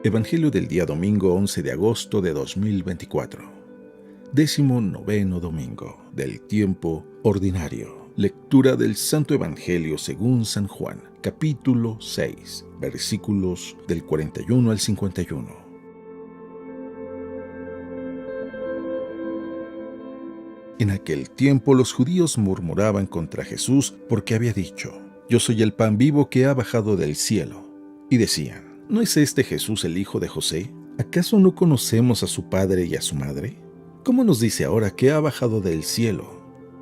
Evangelio del día domingo 11 de agosto de 2024. 19º domingo del tiempo ordinario. Lectura del Santo Evangelio según San Juan, capítulo 6, versículos del 41 al 51. En aquel tiempo los judíos murmuraban contra Jesús porque había dicho: Yo soy el pan vivo que ha bajado del cielo. Y decían: ¿No es este Jesús el hijo de José? ¿Acaso no conocemos a su padre y a su madre? ¿Cómo nos dice ahora que ha bajado del cielo?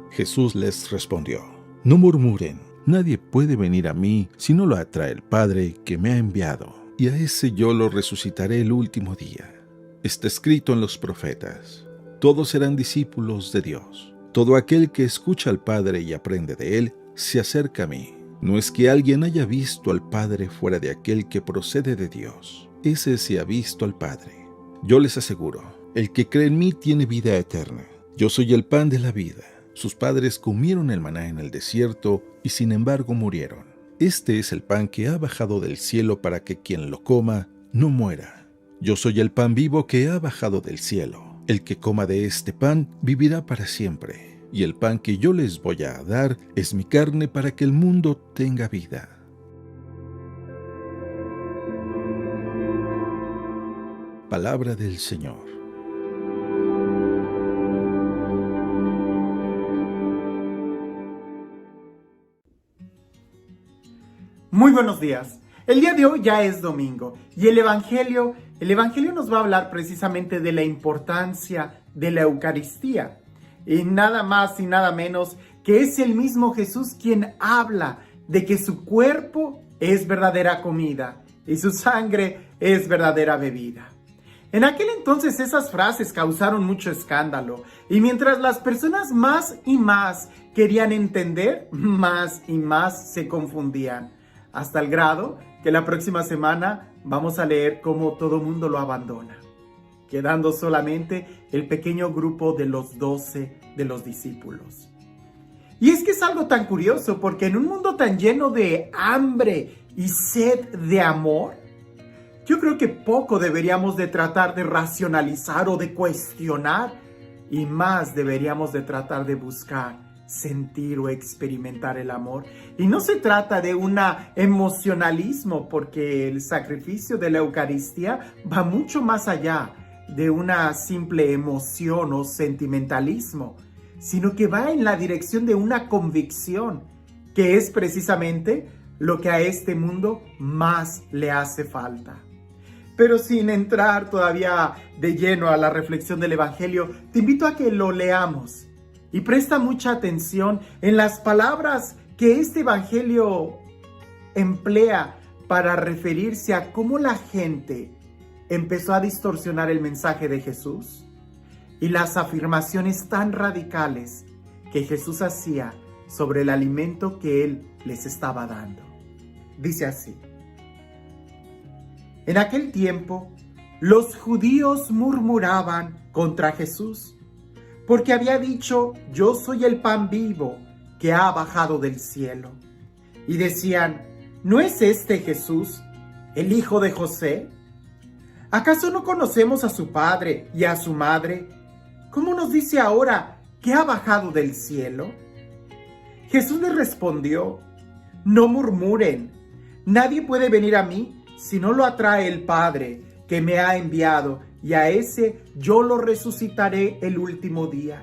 Jesús les respondió: No murmuren, nadie puede venir a mí si no lo atrae el Padre que me ha enviado, y a ese yo lo resucitaré el último día. Está escrito en los profetas: todos serán discípulos de Dios. Todo aquel que escucha al Padre y aprende de él, se acerca a mí. No es que alguien haya visto al Padre fuera de aquel que procede de Dios. Ese se ha visto al Padre. Yo les aseguro, el que cree en mí tiene vida eterna. Yo soy el pan de la vida. Sus padres comieron el maná en el desierto y sin embargo murieron. Este es el pan que ha bajado del cielo para que quien lo coma no muera. Yo soy el pan vivo que ha bajado del cielo. El que coma de este pan vivirá para siempre. Y el pan que yo les voy a dar es mi carne para que el mundo tenga vida. Palabra del Señor. Muy buenos días. El día de hoy ya es domingo y el Evangelio nos va a hablar precisamente de la importancia de la Eucaristía. Y nada más y nada menos que es el mismo Jesús quien habla de que su cuerpo es verdadera comida y su sangre es verdadera bebida. En aquel entonces esas frases causaron mucho escándalo y mientras las personas más y más querían entender, más y más se confundían, hasta el grado que la próxima semana vamos a leer cómo todo mundo lo abandona, quedando solamente el pequeño grupo de los 12 de los discípulos. Y es que es algo tan curioso porque en un mundo tan lleno de hambre y sed de amor, yo creo que poco deberíamos de tratar de racionalizar o de cuestionar y más deberíamos de tratar de buscar, sentir o experimentar el amor. Y no se trata de un emocionalismo porque el sacrificio de la Eucaristía va mucho más allá de una simple emoción o sentimentalismo, sino que va en la dirección de una convicción, que es precisamente lo que a este mundo más le hace falta. Pero sin entrar todavía de lleno a la reflexión del Evangelio, te invito a que lo leamos y presta mucha atención en las palabras que este Evangelio emplea para referirse a cómo la gente empezó a distorsionar el mensaje de Jesús y las afirmaciones tan radicales que Jesús hacía sobre el alimento que Él les estaba dando. Dice así: En aquel tiempo, los judíos murmuraban contra Jesús, porque había dicho: Yo soy el pan vivo que ha bajado del cielo. Y decían: ¿No es este Jesús, el hijo de José? ¿Acaso no conocemos a su padre y a su madre? ¿Cómo nos dice ahora que ha bajado del cielo? Jesús les respondió: No murmuren, nadie puede venir a mí si no lo atrae el Padre que me ha enviado, y a ese yo lo resucitaré el último día.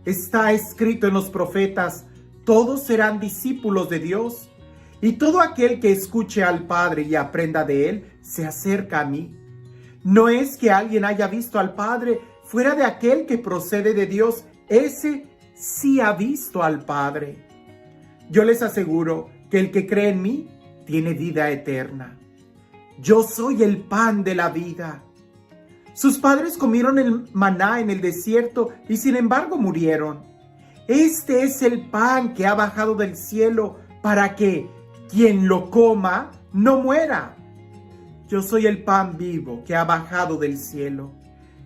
Está escrito en los profetas: todos serán discípulos de Dios, y todo aquel que escuche al Padre y aprenda de él, se acerca a mí. No es que alguien haya visto al Padre fuera de aquel que procede de Dios, ese sí ha visto al Padre. Yo les aseguro que el que cree en mí tiene vida eterna. Yo soy el pan de la vida. Sus padres comieron el maná en el desierto y sin embargo murieron. Este es el pan que ha bajado del cielo para que quien lo coma no muera. Yo soy el pan vivo que ha bajado del cielo.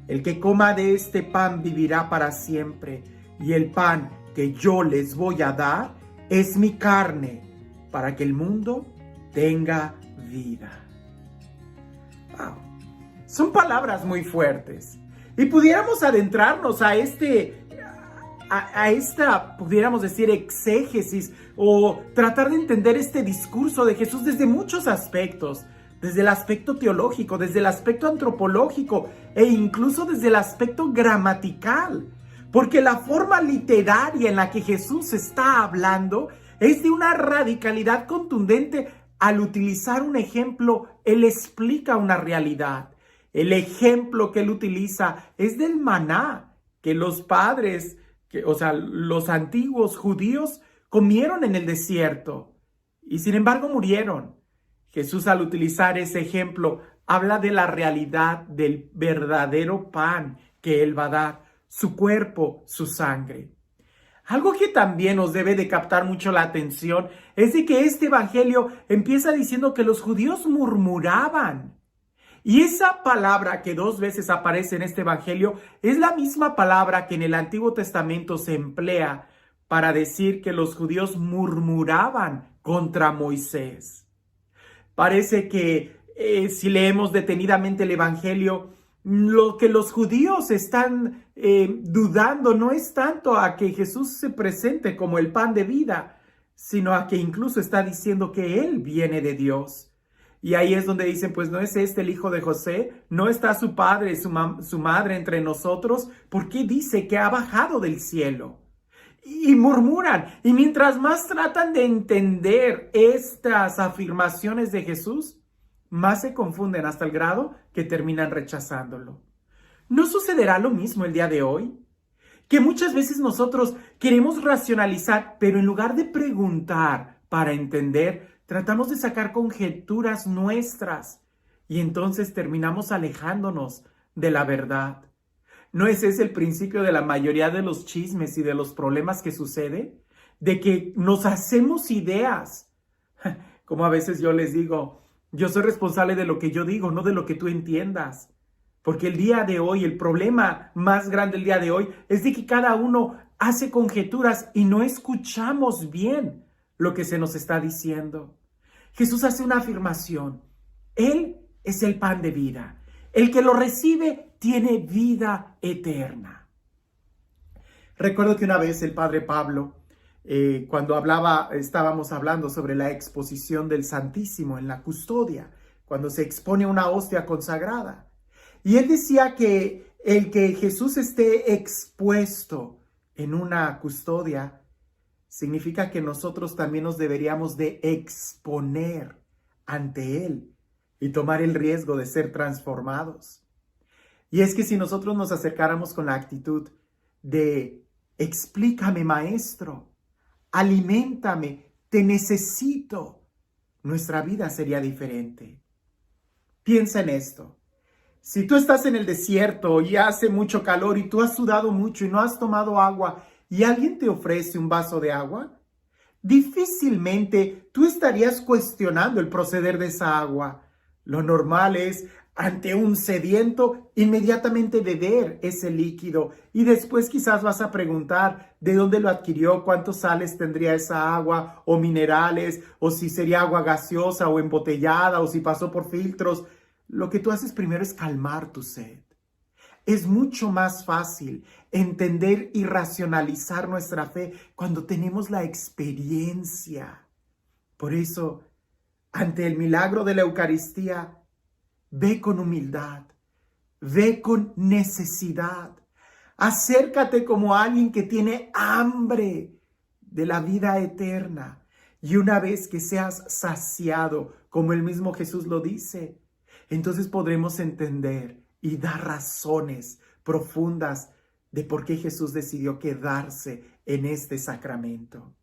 El que coma de este pan vivirá para siempre, y el pan que yo les voy a dar es mi carne, para que el mundo tenga vida. Wow. Son palabras muy fuertes. Y pudiéramos adentrarnos a esta, pudiéramos decir, exégesis o tratar de entender este discurso de Jesús desde muchos aspectos, desde el aspecto teológico, desde el aspecto antropológico e incluso desde el aspecto gramatical, porque la forma literaria en la que Jesús está hablando es de una radicalidad contundente. Al utilizar un ejemplo, Él explica una realidad. El ejemplo que Él utiliza es del maná, que los padres, los antiguos judíos comieron en el desierto y sin embargo murieron. Jesús, al utilizar ese ejemplo, habla de la realidad del verdadero pan que Él va a dar, su cuerpo, su sangre. Algo que también nos debe de captar mucho la atención es de que este evangelio empieza diciendo que los judíos murmuraban. Y esa palabra que 2 veces aparece en este evangelio es la misma palabra que en el Antiguo Testamento se emplea para decir que los judíos murmuraban contra Moisés. Parece que si leemos detenidamente el evangelio, lo que los judíos están dudando no es tanto a que Jesús se presente como el pan de vida, sino a que incluso está diciendo que Él viene de Dios. Y ahí es donde dicen, pues ¿no es este el hijo de José? ¿No está su padre y su madre entre nosotros? ¿Por qué dice que ha bajado del cielo? Y murmuran. Y mientras más tratan de entender estas afirmaciones de Jesús, más se confunden hasta el grado que terminan rechazándolo. ¿No sucederá lo mismo el día de hoy? Que muchas veces nosotros queremos racionalizar, pero en lugar de preguntar para entender, tratamos de sacar conjeturas nuestras y entonces terminamos alejándonos de la verdad. ¿No es ese el principio de la mayoría de los chismes y de los problemas que sucede? De que nos hacemos ideas. Como a veces yo les digo, yo soy responsable de lo que yo digo, no de lo que tú entiendas. Porque el día de hoy, el problema más grande el día de hoy es de que cada uno hace conjeturas y no escuchamos bien lo que se nos está diciendo. Jesús hace una afirmación. Él es el pan de vida. El que lo recibe tiene vida eterna. Recuerdo que una vez el padre Pablo, cuando estábamos hablando sobre la exposición del Santísimo en la custodia, cuando se expone una hostia consagrada. Y él decía que el que Jesús esté expuesto en una custodia significa que nosotros también nos deberíamos de exponer ante Él y tomar el riesgo de ser transformados. Y es que si nosotros nos acercáramos con la actitud de explícame, maestro, aliméntame, te necesito, nuestra vida sería diferente. Piensa en esto. Si tú estás en el desierto y hace mucho calor y tú has sudado mucho y no has tomado agua y alguien te ofrece un vaso de agua, difícilmente tú estarías cuestionando el proceder de esa agua. Lo normal es, ante un sediento, inmediatamente beber ese líquido y después quizás vas a preguntar de dónde lo adquirió, cuántos sales tendría esa agua o minerales, o si sería agua gaseosa o embotellada o si pasó por filtros. Lo que tú haces primero es calmar tu sed. Es mucho más fácil entender y racionalizar nuestra fe cuando tenemos la experiencia. Por eso, ante el milagro de la Eucaristía, ve con humildad, ve con necesidad. Acércate como alguien que tiene hambre de la vida eterna. Y una vez que seas saciado, como el mismo Jesús lo dice, entonces podremos entender y dar razones profundas de por qué Jesús decidió quedarse en este sacramento.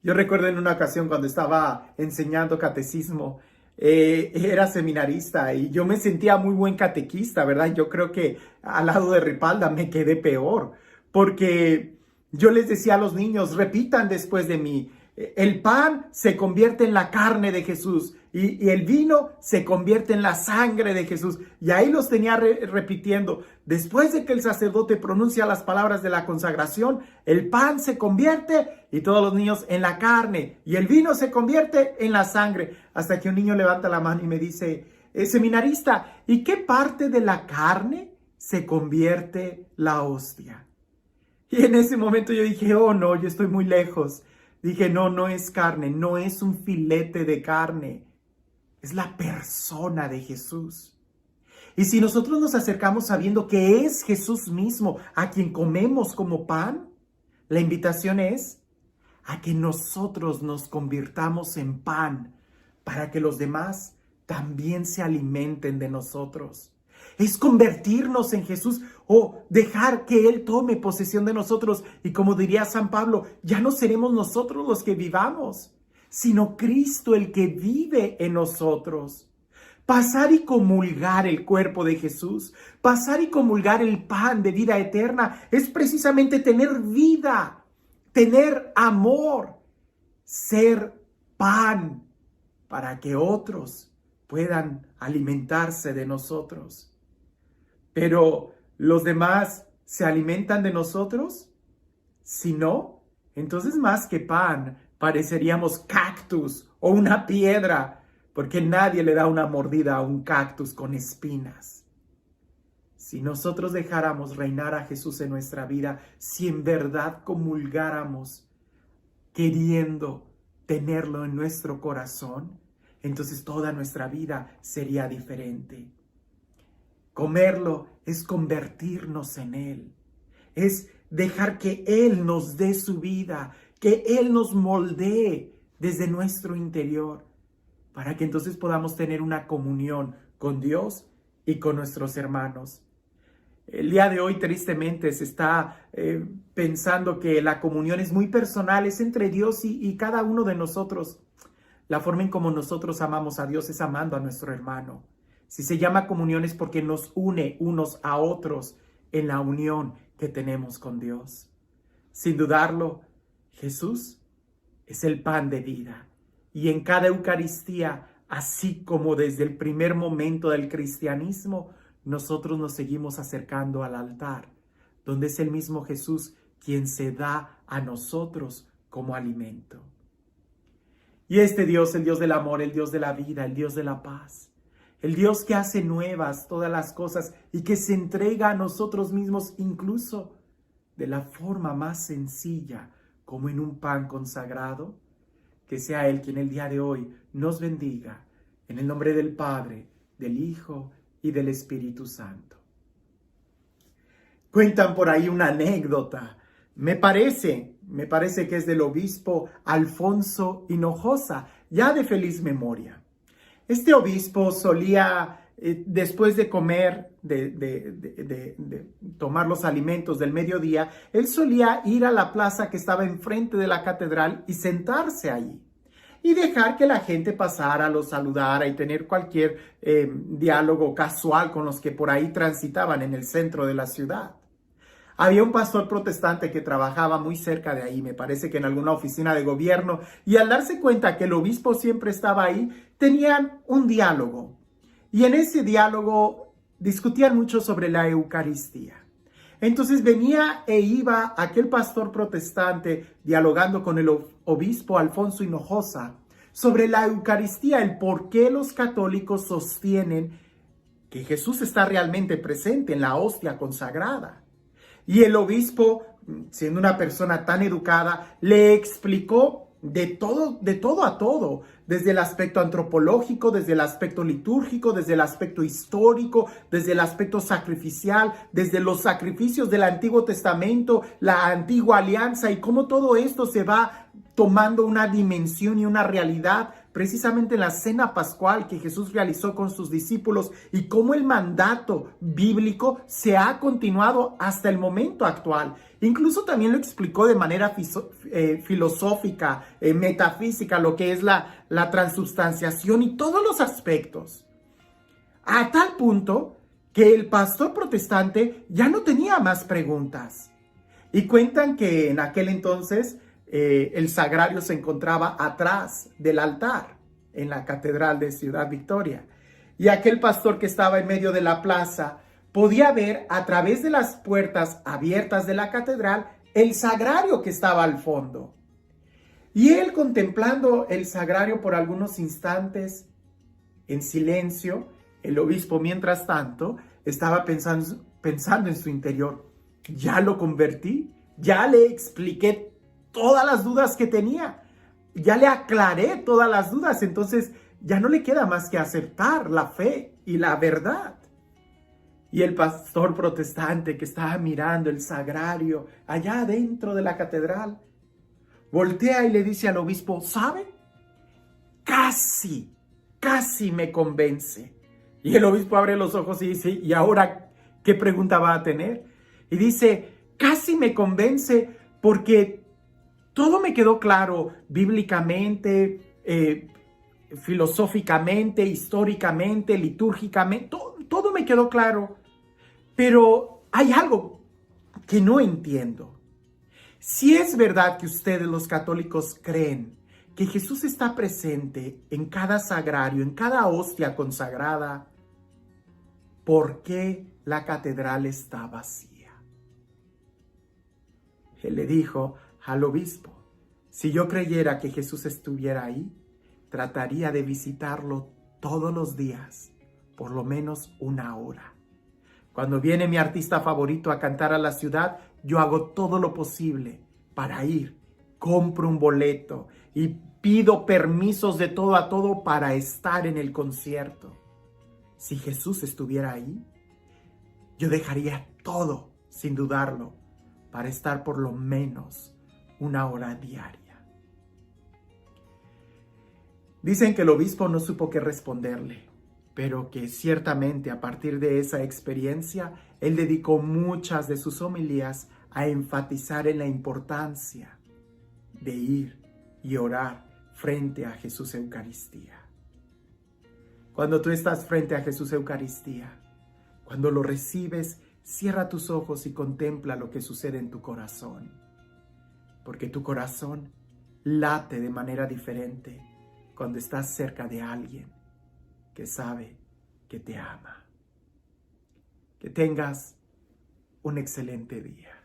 Yo recuerdo en una ocasión cuando estaba enseñando catecismo, era seminarista y yo me sentía muy buen catequista, ¿verdad? Yo creo que al lado de Ripalda me quedé peor, porque yo les decía a los niños, repitan después de mí, el pan se convierte en la carne de Jesús y el vino se convierte en la sangre de Jesús. Y ahí los tenía repitiendo. Después de que el sacerdote pronuncia las palabras de la consagración, el pan se convierte, y todos los niños, en la carne, y el vino se convierte en la sangre. Hasta que un niño levanta la mano y me dice, seminarista, ¿y qué parte de la carne se convierte la hostia? Y en ese momento yo dije, oh no, yo estoy muy lejos. Dije, no, no es carne, no es un filete de carne, es la persona de Jesús. Y si nosotros nos acercamos sabiendo que es Jesús mismo a quien comemos como pan, la invitación es a que nosotros nos convirtamos en pan para que los demás también se alimenten de nosotros. Es convertirnos en Jesús o dejar que Él tome posesión de nosotros. Y como diría San Pablo, ya no seremos nosotros los que vivamos, sino Cristo el que vive en nosotros. Pasar y comulgar el cuerpo de Jesús, pasar y comulgar el pan de vida eterna, es precisamente tener vida, tener amor, ser pan para que otros puedan alimentarse de nosotros. Pero ¿los demás se alimentan de nosotros? Si no, entonces más que pan, pareceríamos cactus o una piedra, porque nadie le da una mordida a un cactus con espinas. Si nosotros dejáramos reinar a Jesús en nuestra vida, si en verdad comulgáramos queriendo tenerlo en nuestro corazón, entonces toda nuestra vida sería diferente. Comerlo es convertirnos en Él, es dejar que Él nos dé su vida, que Él nos moldee desde nuestro interior, para que entonces podamos tener una comunión con Dios y con nuestros hermanos. El día de hoy, tristemente, se está pensando que la comunión es muy personal, es entre Dios y cada uno de nosotros. La forma en como nosotros amamos a Dios es amando a nuestro hermano. Si se llama comunión es porque nos une unos a otros en la unión que tenemos con Dios. Sin dudarlo, Jesús es el pan de vida. Y en cada Eucaristía, así como desde el primer momento del cristianismo, nosotros nos seguimos acercando al altar, donde es el mismo Jesús quien se da a nosotros como alimento. Y este Dios, el Dios del amor, el Dios de la vida, el Dios de la paz, el Dios que hace nuevas todas las cosas y que se entrega a nosotros mismos incluso de la forma más sencilla, como en un pan consagrado, que sea Él quien el día de hoy nos bendiga, en el nombre del Padre, del Hijo y del Espíritu Santo. Cuentan por ahí una anécdota, me parece que es del obispo Alfonso Hinojosa, ya de feliz memoria. Este obispo solía, después de comer, de tomar los alimentos del mediodía, él solía ir a la plaza que estaba enfrente de la catedral y sentarse allí. Y dejar que la gente pasara, lo saludara y tener cualquier diálogo casual con los que por ahí transitaban en el centro de la ciudad. Había un pastor protestante que trabajaba muy cerca de ahí, me parece que en alguna oficina de gobierno, y al darse cuenta que el obispo siempre estaba ahí, tenían un diálogo. Y en ese diálogo discutían mucho sobre la Eucaristía. Entonces venía e iba aquel pastor protestante dialogando con el obispo Alfonso Hinojosa sobre la Eucaristía, el por qué los católicos sostienen que Jesús está realmente presente en la hostia consagrada. Y el obispo, siendo una persona tan educada, le explicó de todo a todo, desde el aspecto antropológico, desde el aspecto litúrgico, desde el aspecto histórico, desde el aspecto sacrificial, desde los sacrificios del Antiguo Testamento, la antigua alianza y cómo todo esto se va tomando una dimensión y una realidad precisamente en la cena pascual que Jesús realizó con sus discípulos y cómo el mandato bíblico se ha continuado hasta el momento actual. Incluso también lo explicó de manera filosófica, metafísica, lo que es la transubstanciación y todos los aspectos. A tal punto que el pastor protestante ya no tenía más preguntas. Y cuentan que en aquel entonces el sagrario se encontraba atrás del altar en la catedral de Ciudad Victoria. Y aquel pastor que estaba en medio de la plaza podía ver a través de las puertas abiertas de la catedral el sagrario que estaba al fondo. Y él, contemplando el sagrario por algunos instantes en silencio, El obispo, mientras tanto, estaba pensando en su interior: ya lo convertí, ya le expliqué todas las dudas que tenía, ya le aclaré todas las dudas, entonces ya no le queda más que aceptar la fe y la verdad. Y el pastor protestante que estaba mirando el sagrario allá dentro de la catedral, voltea y le dice al obispo: ¿sabe? Casi me convence. Y el obispo abre los ojos y dice: ¿y ahora qué pregunta va a tener? Y dice: casi me convence porque todo me quedó claro bíblicamente, filosóficamente, históricamente, litúrgicamente, todo me quedó claro. Pero hay algo que no entiendo. Si es verdad que ustedes los católicos creen que Jesús está presente en cada sagrario, en cada hostia consagrada, ¿por qué la catedral está vacía? Él le dijo al obispo: si yo creyera que Jesús estuviera ahí, trataría de visitarlo todos los días, por lo menos 1 hora. Cuando viene mi artista favorito a cantar a la ciudad, yo hago todo lo posible para ir. Compro un boleto y pido permisos de todo a todo para estar en el concierto. Si Jesús estuviera ahí, yo dejaría todo, sin dudarlo, para estar por lo menos 1 hora diaria. Dicen que el obispo no supo qué responderle, pero que ciertamente a partir de esa experiencia, él dedicó muchas de sus homilías a enfatizar en la importancia de ir y orar frente a Jesús Eucaristía. Cuando tú estás frente a Jesús Eucaristía, cuando lo recibes, cierra tus ojos y contempla lo que sucede en tu corazón, porque tu corazón late de manera diferente cuando estás cerca de alguien que sabe que te ama. Que tengas un excelente día.